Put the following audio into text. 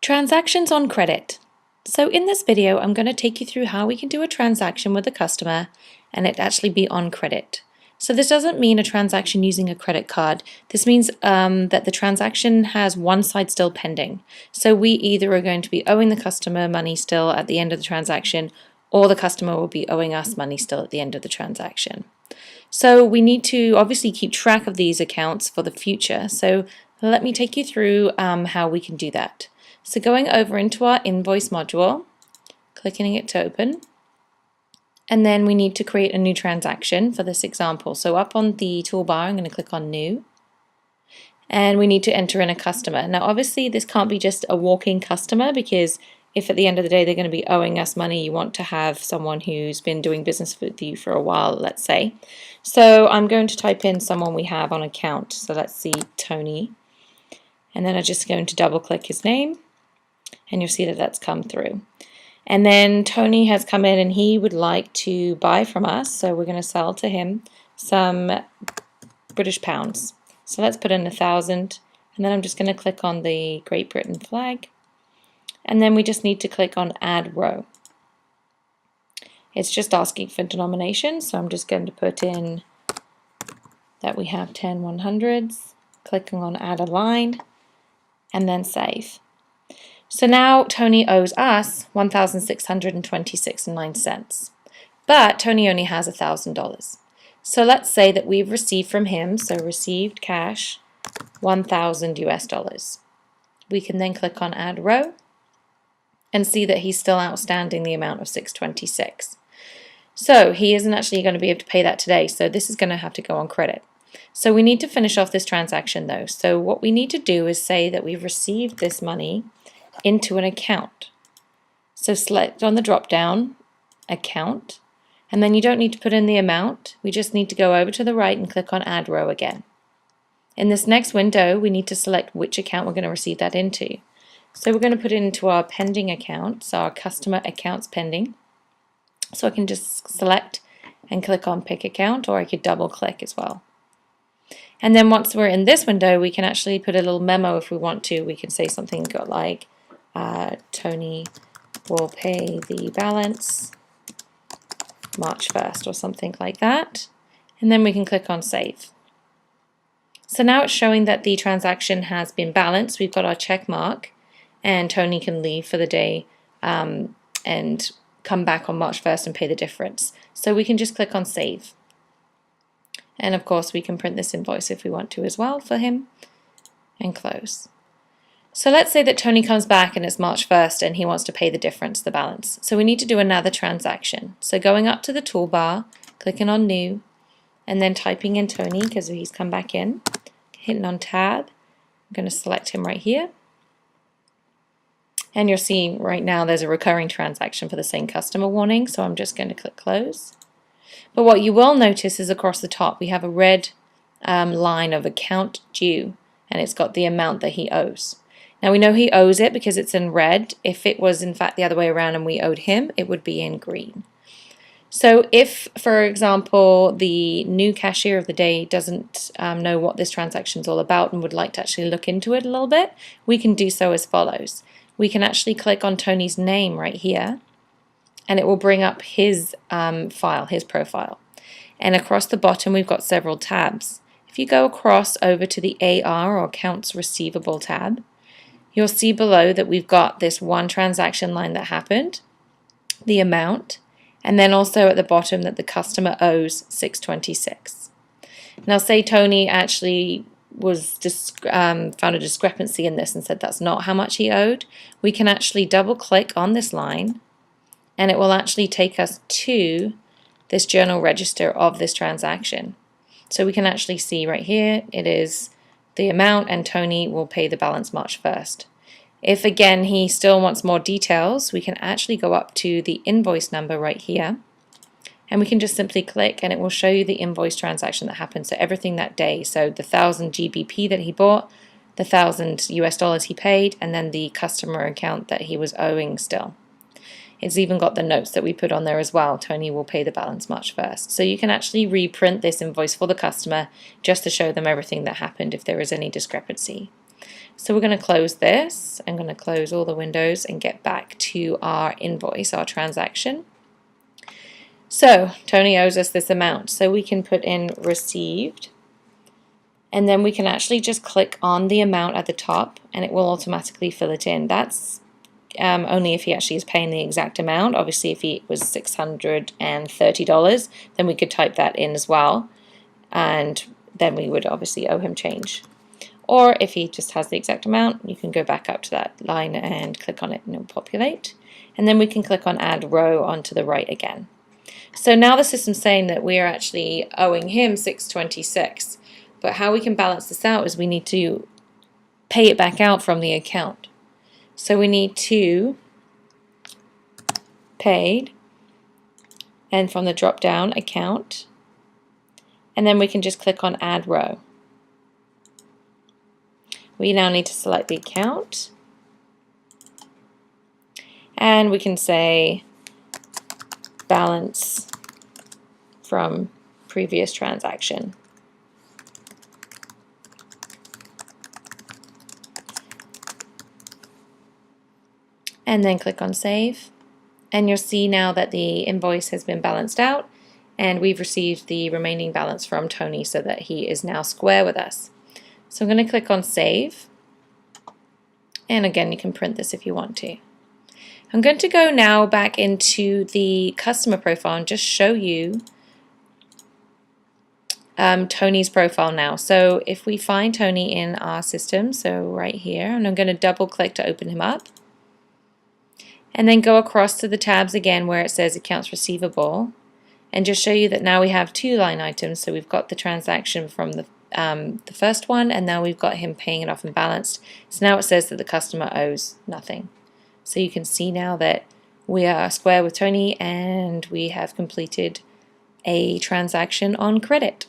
Transactions on credit. So in this video, I'm going to take you through how we can do a transaction with a customer and it actually be on credit. So this doesn't mean a transaction using a credit card. This means that the transaction has one side still pending. So we either are going to be owing the customer money still at the end of the transaction, or the customer will be owing us money still at the end of the transaction. So we need to obviously keep track of these accounts for the future. So let me take you through how we can do that. So going over into our invoice module, clicking it to open, and then we need to create a new transaction for this example. So up on the toolbar, I'm going to click on new, and we need to enter in a customer. Now obviously this can't be just a walk-in customer, because if at the end of the day they're going to be owing us money, you want to have someone who's been doing business with you for a while, let's say. So I'm going to type in someone we have on account. So let's see, Tony. And then I'm just going to double click his name, and you'll see that that's come through. And then Tony has come in and he would like to buy from us, so we're going to sell to him some British pounds. So let's put in 1,000, and then I'm just going to click on the Great Britain flag, and then we just need to click on Add Row. It's just asking for denomination, so I'm just going to put in that we have 10 100s, clicking on Add a Line, and then Save. So now Tony owes us $1,626.09, but Tony only has $1,000. So let's say that we've received from him, so received cash, $1,000 US. We can then click on Add Row and see that he's still outstanding the amount of $626. So he isn't actually going to be able to pay that today, so this is going to have to go on credit. So we need to finish off this transaction though. So what we need to do is say that we've received this money into an account. So select on the drop down account, and then you don't need to put in the amount, we just need to go over to the right and click on Add Row again. In this next window we need to select which account we're going to receive that into. So we're going to put it into our pending account, so our customer accounts pending. So I can just select and click on pick account, or I could double click as well. And then once we're in this window, we can actually put a little memo if we want to. We can say something like Tony will pay the balance March 1st or something like that. And then we can click on Save. So now it's showing that the transaction has been balanced. We've got our check mark, and Tony can leave for the day and come back on March 1st and pay the difference. So we can just click on Save. And of course we can print this invoice if we want to as well for him, and close. So let's say that Tony comes back and it's March 1st and he wants to pay the difference, the balance. So we need to do another transaction. So going up to the toolbar, clicking on New, and then typing in Tony because he's come back in, hitting on Tab. I'm going to select him right here. And you're seeing right now there's a recurring transaction for the same customer warning, so I'm just going to click Close. But what you will notice is across the top we have a red line of account due, and it's got the amount that he owes. Now we know he owes it because it's in red. If it was in fact the other way around and we owed him, it would be in green. So if, for example, the new cashier of the day doesn't know what this transaction is all about and would like to actually look into it a little bit, we can do so as follows. We can actually click on Tony's name right here, and it will bring up his file, his profile. And across the bottom we've got several tabs. If you go across over to the AR, or Accounts Receivable tab, you'll see below that we've got this one transaction line that happened, the amount, and then also at the bottom that the customer owes $626. Now say Tony actually was found a discrepancy in this and said that's not how much he owed, we can actually double click on this line and it will actually take us to this journal register of this transaction. So we can actually see right here it is the amount, and Tony will pay the balance March 1st. If again he still wants more details, we can actually go up to the invoice number right here, and we can just simply click and it will show you the invoice transaction that happened, so everything that day. So the 1,000 GBP that he bought, the $1,000 US he paid, and then the customer account that he was owing still. It's even got the notes that we put on there as well. Tony will pay the balance March 1st. So you can actually reprint this invoice for the customer just to show them everything that happened if there is any discrepancy. So we're going to close this. I'm going to close all the windows and get back to our invoice, our transaction. So Tony owes us this amount. So we can put in received, and then we can actually just click on the amount at the top and it will automatically fill it in. That's only if he actually is paying the exact amount. Obviously if he was $630, then we could type that in as well, and then we would obviously owe him change. Or if he just has the exact amount, you can go back up to that line and click on it and it will populate. And then we can click on add row onto the right again. So now the system's saying that we are actually owing him $626. But how we can balance this out is we need to pay it back out from the account. So we need to paid, and from the drop down account, and then we can just click on add row. We now need to select the account, and we can say balance from previous transaction. And then click on save, and you'll see now that the invoice has been balanced out and we've received the remaining balance from Tony so that he is now square with us. So I'm going to click on save, and again you can print this if you want to. I'm going to go now back into the customer profile and just show you Tony's profile now. So if we find Tony in our system, so right here, and I'm going to double click to open him up, and then go across to the tabs again where it says accounts receivable, and just show you that now we have two line items. So we've got the transaction from the first one, and now we've got him paying it off and balanced. So now it says that the customer owes nothing. So you can see now that we are square with Tony and we have completed a transaction on credit.